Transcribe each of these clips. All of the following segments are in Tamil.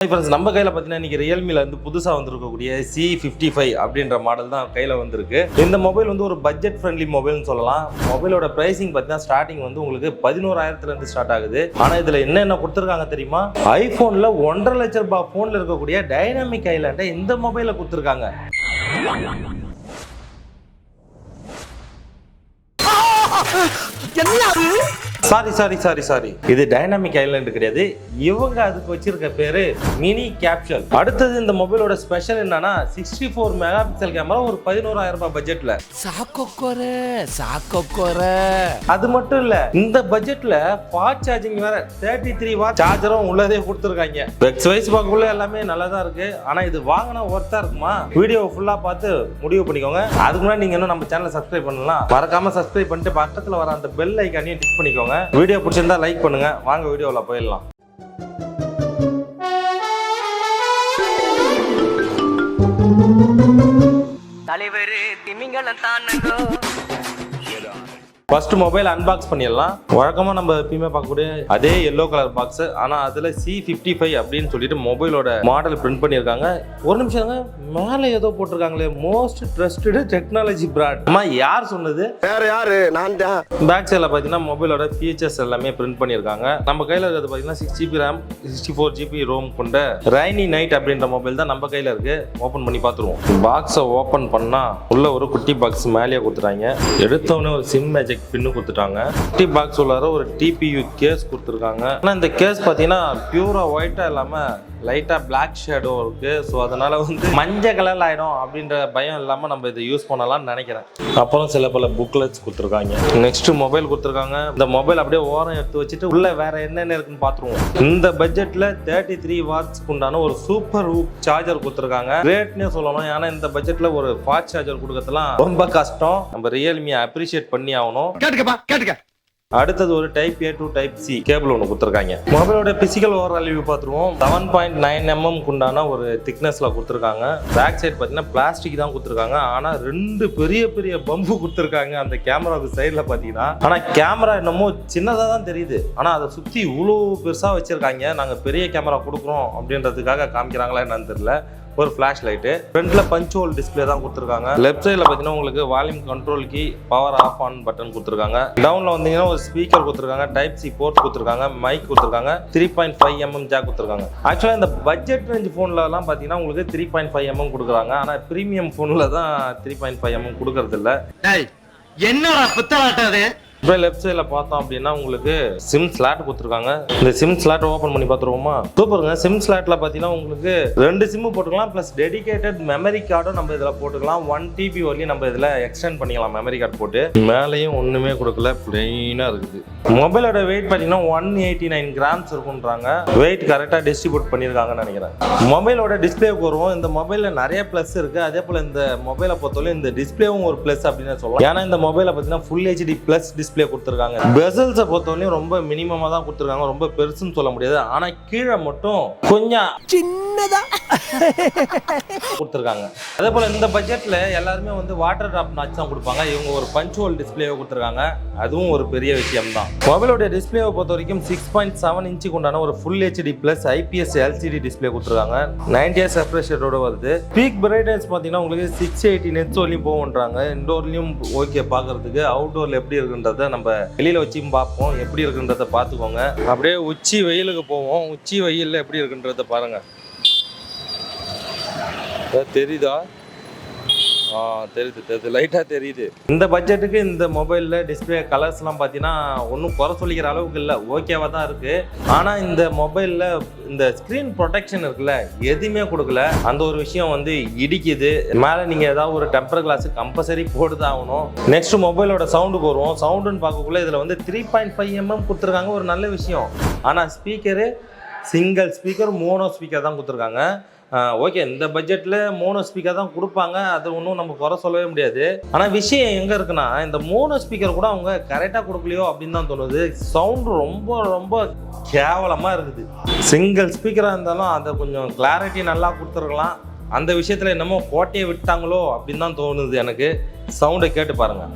ஃப்ரெண்ட்ஸ், நம்ம கையில் பார்த்தீங்கன்னா இன்றைக்கி ரியல்மியில் வந்து புதுசாக வந்திருக்கக்கூடிய C55 அப்படின்ற மாடல் தான் கையில் வந்திருக்கு. இந்த மொபைல் வந்து ஒரு பட்ஜெட் ஃப்ரெண்ட்லி மொபைல்னு சொல்லலாம். மொபைலோட ப்ரைஸிங் பார்த்தீங்கன்னா ஸ்டார்டிங் வந்து உங்களுக்கு 11,000 ஸ்டார்ட் ஆகுது. ஆனால் இதில் என்னென்ன கொடுத்துருக்காங்க தெரியுமா? ஐஃபோனில் 1,50,000 ரூபாய் ஃபோனில் இருக்கக்கூடிய டைனாமிக் ஐலாண்டை இந்த மொபைலில் கொடுத்துருக்காங்க. சாரி இது டைனாமிக் ஐலாண்ட் கிடையாது. இவங்க அதுக்கு வச்சிருக்க பேரு மினி கேப்சூல். அடுத்தது இந்த மொபைலோட ஸ்பெஷல் என்னன்னா 64 மெகா பிக்சல் கேமரா ஒரு 11,000 ரூபாய் பட்ஜெட்ல. அது மட்டும் இல்ல, இந்த பட்ஜெட்ல ஃபாஸ்ட் சார்ஜிங் வேற 33 வாட் சார்ஜரும் உள்ளதே கொடுத்துருக்காங்க. பெக்ஸ் வைஸ் பார்க்கக்குள்ள எல்லாமே நல்லா தான் இருக்கு. ஆனா இது வாங்கினா ஒர்த்தா இருக்குமா? வீடியோ ஃபுல்லா பார்த்து முடிவு பண்ணிக்கோங்க. அதுக்கு முன்னாடி நீங்க இன்னும் நம்ம சேனலை சப்ஸ்கிரைப் பண்ணலாம். மறக்காம சப்ஸ்கிரைப் பண்ணிட்டு பக்கத்துல வர அந்த பெல் ஐகானையும் டிக் பண்ணிக்கோங்க. வீடியோ பிடிச்சிருந்தா லைக் பண்ணுங்க. வாங்க வீடியோல போயிடலாம். தலைவர் திமிங்கலம் தானங்கோ. ஃபர்ஸ்ட் மொபைல் அன்பாக்ஸ் பண்ணிடலாம். வழக்கமாக நம்ம எப்பயுமே பார்க்கக்கூடிய அதே எல்லோ கலர் பாக்ஸ், ஆனால் அதில் C55 அப்படின்னு சொல்லிட்டு மொபைலோட மாடல் பிரிண்ட் பண்ணியிருக்காங்க. ஒரு நிமிஷம், மேலே ஏதோ போட்டிருக்காங்களே, மோஸ்ட் ட்ரஸ்டட் டெக்னாலஜி பிராண்ட். அம்மா யார் சொன்னது? வேற யாரு? நான் தான். பேக் சைடில் பார்த்தீங்கன்னா மொபைலோட ஃபீச்சர்ஸ் எல்லாமே பிரிண்ட் பண்ணியிருக்காங்க. நம்ம கையில் இருக்கிறது பார்த்தீங்கன்னா 6GB RAM 64GB ROM கொண்ட ரைனி நைட் அப்படின்ற மொபைல் தான் நம்ம கையில் இருக்கு. ஓப்பன் பண்ணி பார்த்துருவோம். பாக்ஸை ஓப்பன் பண்ணால் உள்ள ஒரு குட்டி பாக்ஸ் மேலேயே கொடுத்துட்டாங்க. எடுத்தவொடனே ஒரு சிம் மேஜிக் பின்னு கொடுத்துட்டாங்க. குட்டி பாக்ஸ் உள்ளார ஒரு TPU கேஸ் கொடுத்துருக்காங்க. ஆனால் இந்த கேஸ் பார்த்தீங்கன்னா பியூரா ஒயிட்டா இல்லாம லைட்டா பிளாக் ஷேடோ இருக்கு. ஸோ அதனால வந்து மஞ்சள் கலர்ல ஆயிடும் அப்படின்ற பயம் இல்லாம நம்ம இதை யூஸ் பண்ணலாம்னு நினைக்கிறேன். அப்புறம் சில பல புக்லெட்ஸ் கொடுத்துருக்காங்க. நெக்ஸ்ட் மொபைல் கொடுத்துருக்காங்க. இந்த மொபைல் அப்படியே ஓரம் எடுத்து வச்சுட்டு உள்ள வேற என்னென்ன இருக்குன்னு பார்த்துருவோம். இந்த பட்ஜெட்ல 33 வாட்ஸ்க்கு உண்டான ஒரு சூப்பர் ஹூக் சார்ஜர் கொடுத்துருக்காங்க. ரேட்னே சொல்லணும். ஏன்னா இந்த பட்ஜெட்ல ஒரு ஃபாஸ்ட் சார்ஜர் கொடுக்கறதுலாம் ரொம்ப கஷ்டம். நம்ம ரியல்மியை அப்ரிஷியேட் பண்ணி ஆகணும். கேட்டுக்க. அடுத்தது ஒரு type A to type C cable ஒன்று கொடுத்துருக்காங்க. மொபைலோட பிசிக்கல் ஓவரால் ரிவ்யூ பார்த்துருவோம். 7.9 mm குண்டான ஒரு திக்னஸ்ல கொடுத்துருக்காங்க. பேக் சைட் பார்த்தீங்கன்னா பிளாஸ்டிக் தான் கொடுத்துருக்காங்க. ஆனால் 2 பெரிய பம்பு கொடுத்துருக்காங்க அந்த கேமராவுக்கு சைடில் பார்த்தீங்கன்னா. ஆனால் கேமரா என்னமோ சின்னதாக தான் தெரியுது. ஆனால் அதை சுற்றி இவ்வளோ பெருசாக வச்சிருக்காங்க. நாங்கள் பெரிய கேமரா கொடுக்குறோம் அப்படின்றதுக்காக காமிக்கிறாங்களா என்னன்னு தெரியல. ஒரு ஃபிளாஷ் லைட்டு, ஃப்ரண்ட்ல பஞ்ச் ஹோல் டிஸ்பிளே தான் கொடுத்துருக்காங்க. லெஃப்ட் சைடில் பார்த்தீங்கன்னா உங்களுக்கு volume control key, power off on button கொடுத்துருக்காங்க. டவுன்ல வந்தீங்கன்னா ஒரு ஸ்பீக்கர் கொடுத்துருக்காங்க, டைப் C போர்ட் கொடுத்துருக்காங்க, மைக் கொடுத்துருக்காங்க, 3.5 mm ஜாக் கொடுத்துருக்காங்க. ஆக்சுவலாக இந்த பட்ஜெட் ரேஞ்ச் ஃபோன்லலாம் பார்த்தீங்கன்னா உங்களுக்கு 3.5 mm கொடுக்குறாங்க. ஆனால் ப்ரீமியம் ஃபோனில் தான் 3.5 mm கொடுக்கறது இல்லை. என்னடா புத்தலாட்டாது? இப்போ லெஃப்ட் சைடில் பார்த்தோம் அப்படின்னா உங்களுக்கு சிம் ஸ்லாட் கொடுத்துருக்காங்க. இந்த சிம் ஸ்லாட் ஓப்பன் பண்ணி பார்த்துருவோமா? சூப்பருங்க. சிம் ஸ்லாட்டில் பார்த்தீங்கன்னா உங்களுக்கு 2 சிம்மு போட்டுக்கலாம். ப்ளஸ் டெடிகேட்டட் மெமரி கார்டும் நம்ம இதில் போட்டுக்கலாம். 1 TB வரையும் நம்ம இதில் எக்ஸ்டெண்ட் பண்ணிக்கலாம் மெமரி கார்டு போட்டு. மேலேயும் ஒன்றுமே கொடுக்கல, பிளெயினாக இருக்குது. மொபைலோட வெயிட் பார்த்தீங்கன்னா 189 கிராம்ஸ் இருக்குன்றாங்க. வெயிட் கரெக்டாக டிஸ்ட்ரிபியூட் பண்ணியிருக்காங்கன்னு நினைக்கிறேன். மொபைலோட டிஸ்பிளேவுக்கு வருவோம். இந்த மொபைலில் நிறைய ப்ளஸ் இருக்குது. அதே போல் இந்த மொபைலை பொறுத்தவரை இந்த டிஸ்பிளேவும் ஒரு ப்ளஸ் அப்படின்னு சொல்லலாம். ஏன்னா இந்த மொபைலை பார்த்தீங்கன்னா ஃபுல் HD ப்ளஸ் டிஸ்பிளே கொடுத்துருக்காங்க. பெசல்ஸை பொறுத்தவரையும் ரொம்ப மினிமமா தான் கொடுத்துருக்காங்க. ரொம்ப பெருசுன்னு சொல்ல முடியாது. ஆனா கீழே மட்டும் கொஞ்சம் சின்னதா கொடுத்துருக்காங்க. அதே போல இந்த பட்ஜெட்ல எல்லாருமே வந்து வாட்டர் டிராப் நாட்ச் தான் கொடுப்பாங்க. இவங்க ஒரு பஞ்ச் ஹோல் டிஸ்பிளேவை கொடுத்துருக்காங்க. அதுவும் ஒரு பெரிய விஷயம் தான். மொபைலோட டிஸ்பிளேவை பொறுத்த வரைக்கும் 6.7 இன்ச்சு கொண்டான ஒரு full HD plus IPS LCD display கொடுத்துருக்காங்க. 90Hz ரெஃப்ரெஷ் ரேட்டோட வருது. பீக் பிரைட்னஸ் பார்த்தீங்கன்னா உங்களுக்கு 680 நெட்ஸ் வரையும் போகுன்றாங்க. இன்டோர்லயும் ஓகே பார்க்கறதுக்கு. அவுட்டோர்ல எப்படி இருக்குன்றத நம்ம வெளியில வச்சும் பார்ப்போம். எப்படி இருக்குன்றத பார்த்துக்கோங்க. அப்படியே உச்சி வெயிலுக்கு போவோம். உச்சி வெயில்ல எப்படி இருக்குன்றத பாருங்க. தெரியுதா? தெரியுது, லைட்டாக தெரியுது. இந்த பட்ஜெட்டுக்கு இந்த மொபைலில் டிஸ்பிளே கலர்ஸ்லாம் பார்த்தீங்கன்னா ஒன்றும் குறை சொல்லிக்கிற அளவுக்கு இல்லை, ஓகேவாக தான் இருக்குது. ஆனால் இந்த மொபைலில் இந்த ஸ்க்ரீன் ப்ரொடெக்ஷன் இருக்குல்ல, எதுவுமே கொடுக்கல. அந்த ஒரு விஷயம் வந்து இடிக்குது. மேலே நீங்கள் ஏதாவது ஒரு டெம்பர் கிளாஸ் கம்பல்சரி போட்டு தான் ஆகணும். நெக்ஸ்ட் மொபைலோட சவுண்டுக்கு வருவோம். சவுண்டுன்னு பார்க்கக்குள்ள இதில் வந்து 3.5 mm கொடுத்துருக்காங்க. ஒரு நல்ல விஷயம். ஆனால் speaker single speaker, mono speaker தான் கொடுத்துருக்காங்க. ஓகே, இந்த பட்ஜெட்டில் மோனோ ஸ்பீக்கர் தான் கொடுப்பாங்க. அது ஒன்றும் நம்ம குறை சொல்லவே முடியாது. ஆனால் விஷயம் எங்கே இருக்குன்னா, இந்த மோனோ ஸ்பீக்கர் கூட அவங்க கரெக்டாக கொடுக்கலையோ அப்படின்னு தான் தோணுது. சவுண்டு ரொம்ப கேவலமாக இருக்குது. சிங்கிள் ஸ்பீக்கராக இருந்தாலும் அதை கொஞ்சம் கிளாரிட்டி நல்லா கொடுத்துருக்கலாம். அந்த விஷயத்தில் என்னமோ கோட்டையை விட்டாங்களோ அப்படின்னு தான் தோணுது எனக்கு. சவுண்டை கேட்டு பாருங்கள்.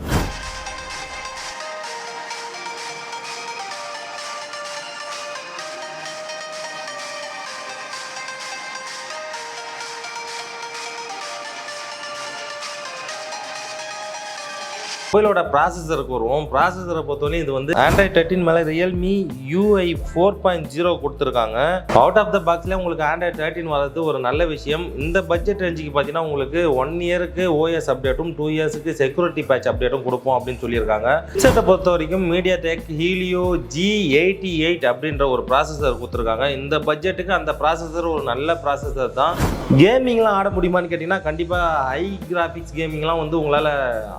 மொபைலோட ப்ராசஸருக்கு வருவோம். ப்ராசஸரை பொறுத்தவரை இது வந்து Android 13 மேலே Realme UI 4.0 கொடுத்துருக்காங்க. அவுட் ஆஃப் த பாக்ஸ்லேயே உங்களுக்கு Android 13 வரது ஒரு நல்ல விஷயம். இந்த பட்ஜெட் ரேஞ்சுக்கு பார்த்தீங்கன்னா உங்களுக்கு 1 இயருக்கு OS அப்டேட்டும் 2 இயர்ஸுக்கு செக்யூரிட்டி பேட்ச் அப்டேட்டும் கொடுப்போம் அப்படின்னு சொல்லியிருக்காங்க. சிப்செட்டை பொறுத்த வரைக்கும் MediaTek Helio G88 அப்படின்ற ஒரு ப்ராசஸர் கொடுத்துருக்காங்க. இந்த பட்ஜெட்டுக்கு அந்த ப்ராசஸர் ஒரு நல்ல ப்ராசஸர் தான். கேமிங்லாம் ஆட முடியுமான்னு கேட்டிங்கன்னா கண்டிப்பாக ஹை கிராஃபிக்ஸ் கேமிங்லாம் வந்து உங்களால்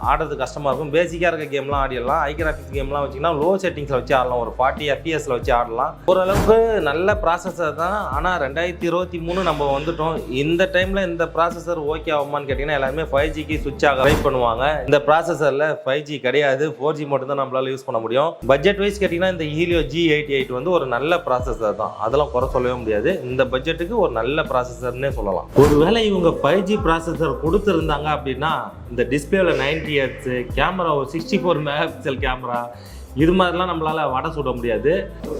ஆடுறது கஷ்டமாக இருக்கும். பேசிக்காக இருக்க கேம்லாம் ஆடிடலாம். ஹை கிராஃபிக்ஸ் கேம்லாம் வச்சிங்கன்னா லோ செட்டிங்ஸில் வச்சு ஆடலாம். ஒரு 40 FPS வச்சு ஆடலாம். ஓரளவுக்கு நல்ல ப்ராசஸர் தான். ஆனால் 2023 நம்ம வந்துட்டோம். இந்த டைமில் இந்த ப்ராசஸர் ஓகே ஆகுமான்னு கேட்டிங்கன்னா எல்லாருமே 5Gக்கு சுவிட்ச் ஆக ட்ரை பண்ணுவாங்க. இந்த ப்ராசஸரில் 5G கிடையாது, 4G மட்டும் தான் நம்மளால யூஸ் பண்ண முடியும். பட்ஜெட் வைஸ் கேட்டிங்கன்னா இந்த Helio G88 வந்து ஒரு நல்ல ப்ராசஸர் தான். அதெல்லாம் குறை சொல்லவே முடியாது. இந்த பட்ஜெட்டுக்கு ஒரு நல்ல ப்ராசஸர்னே சொல்லலாம். ஒருவேளை இவங்க 5G ப்ராசஸர் கொடுத்துருந்தாங்க அப்படின்னா இந்த டிஸ்பிளேல 90 Hz கேமரா, ஒரு 64 மெகாபிக்சல் கேமரா, இது மாதிரிலாம் நம்மளால் வடை சுட முடியாது.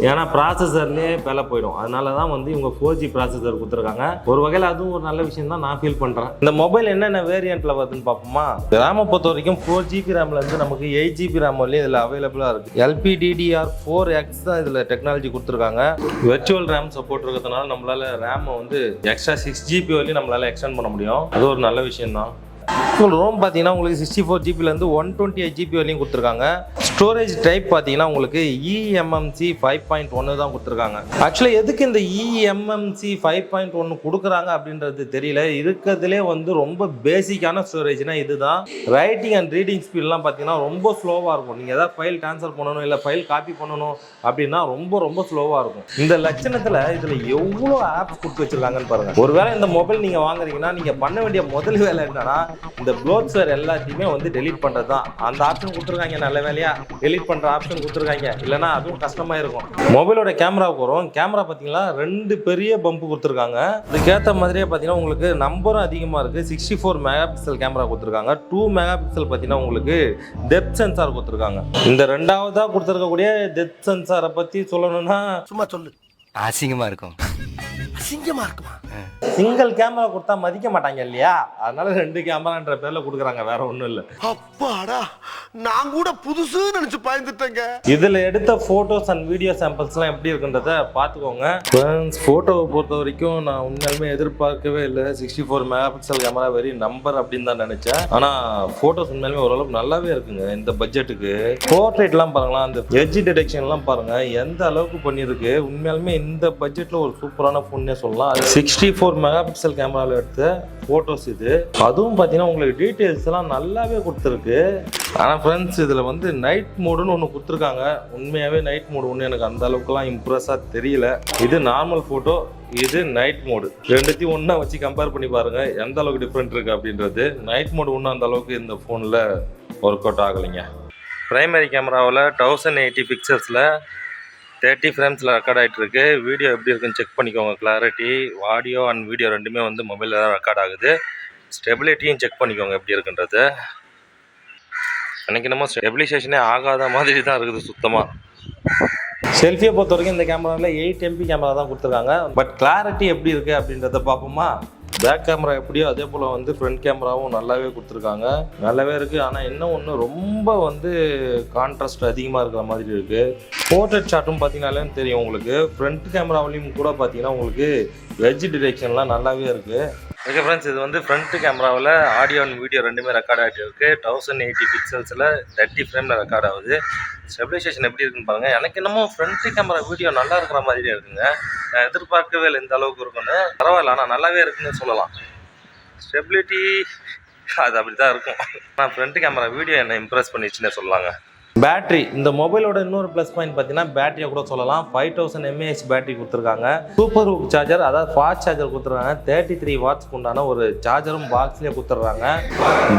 ஏன்னா ப்ராசஸர்லேயே வேலை போயிடும். அதனால தான் வந்து இவங்க 4G ப்ராசஸர் கொடுத்துருக்காங்க. ஒரு வகையில் அதுவும் ஒரு நல்ல விஷயம் தான் நான் ஃபீல் பண்ணுறேன். இந்த மொபைல் என்னென்ன வேரியண்ட்டில் வருதுன்னு பார்ப்போமா? ரேமை பொறுத்த வரைக்கும் 4GB ரேம்லேருந்து நமக்கு 8GB ரேம் வரலையும் இதில் அவைலபிளாக இருக்குது. LPDDR4X தான் இதில் டெக்னாலஜி கொடுத்துருக்காங்க. வெர்ச்சுவல் ரேம் சப்போர்ட் இருக்கிறதுனால நம்மளால் ரேமை வந்து எக்ஸ்ட்ரா 6GB வரையும் நம்மளால் எக்ஸ்டெண்ட் பண்ண முடியும். அது ஒரு நல்ல விஷயம் தான். ரோம் பார்த்தீங்கன்னா உங்களுக்கு 64GBலேருந்து 128GB வரையும் கொடுத்துருக்காங்க. ஸ்டோரேஜ் டைப் பார்த்தீங்கன்னா உங்களுக்கு eMMC 5.1 தான் கொடுத்துருக்காங்க. ஆக்சுவலாக எதுக்கு இந்த eMMC 5.1 கொடுக்குறாங்க அப்படின்றது தெரியல. இருக்கிறதுலே வந்து ரொம்ப பேசிக்கான ஸ்டோரேஜ்னா இதுதான். ரைட்டிங் அண்ட் ரீடிங் ஸ்பீட்லாம் பார்த்தீங்கன்னா ரொம்ப ஸ்லோவாக இருக்கும். நீங்கள் எதாவது ஃபைல் ட்ரான்ஸ்ஃபர் பண்ணணும் இல்லை ஃபைல் காப்பி பண்ணணும் அப்படின்னா ரொம்ப ஸ்லோவாக இருக்கும். இந்த லட்சணத்தில் இதில் எவ்வளோ ஆப்ஸ் கொடுத்து வச்சுருக்காங்கன்னு பாருங்கள். ஒருவேளை இந்த மொபைல் நீங்கள் வாங்குறீங்கன்னா நீங்கள் பண்ண வேண்டிய முதல் வேலை என்னன்னா இந்த ப்ளோட்வேர் எல்லாத்தையுமே வந்து டெலீட் பண்ணுறது தான். அந்த ஆப்ஷன் கொடுத்துருக்காங்க, நல்ல வேலையா டெலீட் பண்ணுற ஆப்ஷன் கொடுத்துருக்காங்க. இல்லைனா அதுவும் கஷ்டமாக இருக்கும். மொபைலோட கேமராவுக்கு வரும். கேமரா பார்த்தீங்கன்னா 2 பெரிய பம்பு கொடுத்துருக்காங்க. இதுக்கேற்ற மாதிரியே பார்த்தீங்கன்னா உங்களுக்கு நம்பரும் அதிகமாக இருக்குது. 64 மெகாபிக்சல் கேமரா கொடுத்துருக்காங்க. 2 மெகாபிக்சல் பார்த்தீங்கன்னா உங்களுக்கு டெப்த் சென்சார் கொடுத்துருக்காங்க. இந்த ரெண்டாவதாக கொடுத்துருக்கக்கூடிய டெப்த் சென்சாரை பற்றி சொல்லணும்னா சும்மா சொல்லு, அசிங்கமாக இருக்கும். அசிங்கமா இருக்குமா? சிங்கிள் கேமரா கொடுத்தா மதிக்க மாட்டாங்க இல்லையா? அதனால 2 கேமரான்ற பேர்ல கொடுக்குறாங்க, வேற ஒன்றும் இல்லை. அப்பாடா, நான் கூட புதுசு நினைச்சு பயந்துட்டேங்க. இதுல எடுத்த போட்டோஸ் அண்ட் வீடியோ சாம்பிள்ஸ்லாம் எப்படி இருக்குன்றத பார்த்துக்கோங்க. போட்டோவை பொறுத்த வரைக்கும் நான் உண்மையாலுமே எதிர்பார்க்கவே இல்லை. 64 மெகாபிக்சல் கேமரா வெரி நம்பர் அப்படின்னு தான் நினைச்சேன். ஆனா போட்டோஸ் உண்மையாலுமே ஓரளவுக்கு நல்லாவே இருக்குங்க இந்த பட்ஜெட்டுக்கு. போர்ட்ரேட்லாம் பாருங்களா, அந்த எட்ஜ் டிடெக்ஷன்லாம் பாருங்க எந்த அளவுக்கு பண்ணியிருக்கு. உண்மையாலுமே இந்த பட்ஜெட்ல ஒரு சூப்பரான ஃபோன்னே சொல்லலாம். 64 மெகாபிக்சல் கேமராவில் எடுத்த ஃபோட்டோஸ் இது. அதுவும் பார்த்தீங்கன்னா உங்களுக்கு டீட்டெயில்ஸ் எல்லாம் நல்லாவே கொடுத்துருக்கு. ஆனால் ஃப்ரெண்ட்ஸ் இதில் வந்து நைட் மோடுன்னு ஒன்று கொடுத்துருக்காங்க. உண்மையாகவே நைட் மோடு ஒன்று எனக்கு அந்த அளவுக்குலாம் இம்ப்ரெஸ்ஸாக தெரியல. இது நார்மல் ஃபோட்டோ, இது நைட் மோடு. ரெண்டுத்தையும் ஒன்றா வச்சு கம்பேர் பண்ணி பாருங்கள் எந்த அளவுக்கு டிஃப்ரெண்ட் இருக்குது அப்படின்றது. நைட் மோடு ஒன்றும் அந்த அளவுக்கு இந்த ஃபோனில் ஒர்க் அவுட் ஆகலைங்க. ப்ரைமரி கேமராவில் 1080 பிக்சர்ஸில் 30 ஃப்ரேம்ஸில் ரெக்கார்ட் ஆகிட்டு இருக்கு. வீடியோ எப்படி இருக்குன்னு செக் பண்ணிக்கோங்க. கிளாரிட்டி, ஆடியோ அண்ட் வீடியோ ரெண்டுமே வந்து மொபைலில் தான் ரெக்கார்ட் ஆகுது. ஸ்டெபிலிட்டியும் செக் பண்ணிக்கோங்க எப்படி இருக்குன்றது. எனக்கு என்னமோ ஸ்டெபிலைசேஷனே ஆகாத மாதிரி தான் இருக்குது சுத்தமாக. செல்ஃபியை பொறுத்த வரைக்கும் இந்த கேமராவில் 8MP கேமரா தான் கொடுத்துருக்காங்க. பட் கிளாரிட்டி எப்படி இருக்குது அப்படின்றத பார்ப்போமா? பேக் கேமரா எப்படியோ அதே போல் வந்து ஃப்ரண்ட் கேமராவும் நல்லாவே கொடுத்துருக்காங்க. நல்லாவே இருக்குது. ஆனால் என்ன ஒன்று ரொம்ப வந்து கான்ட்ராஸ்ட் அதிகமாக இருக்கிற மாதிரி இருக்குது. போர்ட்ரேட் ஷாட்டும் பார்த்தீங்கன்னாலே தெரியும் உங்களுக்கு. ஃப்ரண்ட் கேமராவிலையும் கூட பார்த்தீங்கன்னா உங்களுக்கு எட்ஜ் டிடெக்ஷன்லாம் நல்லாவே இருக்குது. ஓகே ஃப்ரெண்ட்ஸ், இது வந்து ஃப்ரண்ட் கேமராவில் ஆடியோ அண்ட் வீடியோ ரெண்டுமே ரெக்கார்ட் ஆகிட்டு இருக்குது. 1080 பிக்சல்ஸில் 30 ஃப்ரேமில் ரெக்கார்ட் ஆகுது. ஸ்டெபிலைசேஷன் எப்படி இருக்குன்னு பாருங்கள். எனக்கு என்னமோ ஃப்ரண்ட் கேமரா வீடியோ நல்லா இருக்கிற மாதிரியே இருக்குங்க. நான் எதிர்பார்க்கவே இல்லை இந்த அளவுக்கு இருக்குன்னு. பரவாயில்ல, ஆனால் நல்லாவே இருக்குன்னு சொல்லலாம். ஸ்டெபிலிட்டி அது அப்படி தான் இருக்கும். ஆனால் ஃப்ரண்ட் கேமரா வீடியோ என்னை இம்ப்ரெஸ் பண்ணிச்சுன்னே சொல்லலாங்க. பேட்டரி, இந்த மொபைலோட இன்னொரு ப்ளஸ் பாயிண்ட் பார்த்தீங்கன்னா பேட்டரியை கூட சொல்லலாம். 5000 mAh பேட்டரி கொடுத்துருக்காங்க. சூப்பர் ஹூக் சார்ஜர், அதாவது ஃபாஸ்ட் சார்ஜர் கொடுத்துருக்காங்க. 33 வாட்ஸ்க்கு உண்டான ஒரு சார்ஜரும் பாக்ஸ்லேயே கொடுத்துட்றாங்க.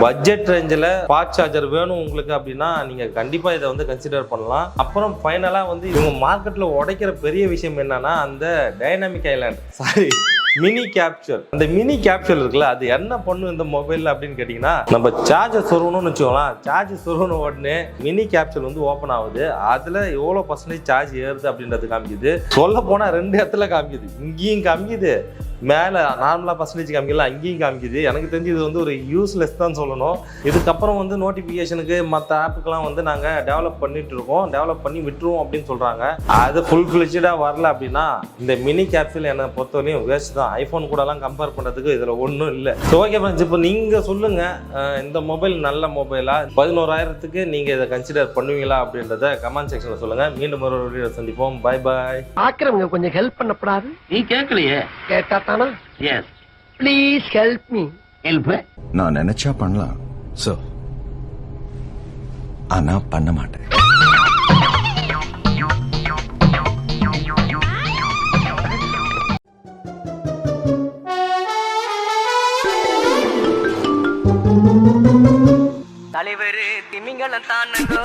பட்ஜெட் ரேஞ்சில் ஃபாஸ்ட் சார்ஜர் வேணும் உங்களுக்கு அப்படின்னா நீங்கள் கண்டிப்பாக இதை வந்து கன்சிடர் பண்ணலாம். அப்புறம் ஃபைனலாக வந்து இவங்க மார்க்கெட்டில் உடைக்கிற பெரிய விஷயம் என்னன்னா அந்த டைனாமிக் ஐலாண்ட், மினி கேப்சூல். அந்த மினி கேப்சூல் இருக்குல்ல, அது என்ன பண்ணும் இந்த மொபைலில் அப்படின்னு கேட்டிங்கன்னா, நம்ம சார்ஜர் சொருகணும்னு வச்சுக்கோங்களேன். சார்ஜ் சொருகணும் உடனே மினி கேப்சூல் வந்து ஓப்பன் ஆகுது. அதில் எவ்வளோ % சார்ஜ் ஏறுது அப்படின்றது காமிக்குது. சொல்ல போனால் 2 இடத்துல காமிக்குது. இங்கேயும் காமிக்குது, மேலே நார்மலாக பர்சன்டேஜ் காமிக்கல அங்கேயும் காமிக்குது. எனக்கு தெரிஞ்சு இது வந்து ஒரு யூஸ்லெஸ் தான் சொல்லணும். இதுக்கப்புறம் வந்து நோட்டிஃபிகேஷனுக்கு மற்ற ஆப்புக்கெல்லாம் வந்து நாங்கள் டெவலப் பண்ணிட்டு இருக்கோம், டெவலப் பண்ணி விட்டுருவோம் அப்படின்னு சொல்கிறாங்க. அது ஃபுல் ஃபிளெஜ்டாக வரல அப்படின்னா இந்த மினி கேப்சூல் என்னை பொறுத்தவரையும் வேஸ்ட் தான். ஐஃபோன் கூடலாம் கம்பேர் பண்ணுறதுக்கு இதில் ஒன்றும் இல்லை. ஸோ ஓகே ஃப்ரெண்ட்ஸ், இப்போ நீங்கள் சொல்லுங்கள், இந்த மொபைல் நல்ல மொபைலா? 11,000க்கு நீங்கள் இதை கன்சிடர் பண்ணுவீங்களா அப்படின்றத கமெண்ட் செக்ஷனில் சொல்லுங்கள். மீண்டும் ஒரு வீடியோ சந்திப்போம். Bye bye. ஆக்கிரவங்க கொஞ்சம் ஹெல்ப் பண்ணப்படாது. நீ கேட்கலையே. கேட்டா தானா? Yes. Please help me. Help நான் நினைச்சா பண்ணலாம் சோ, ஆனா பண்ண மாட்டேன். தலைவர் திமிங்கலம் தானுங்கோ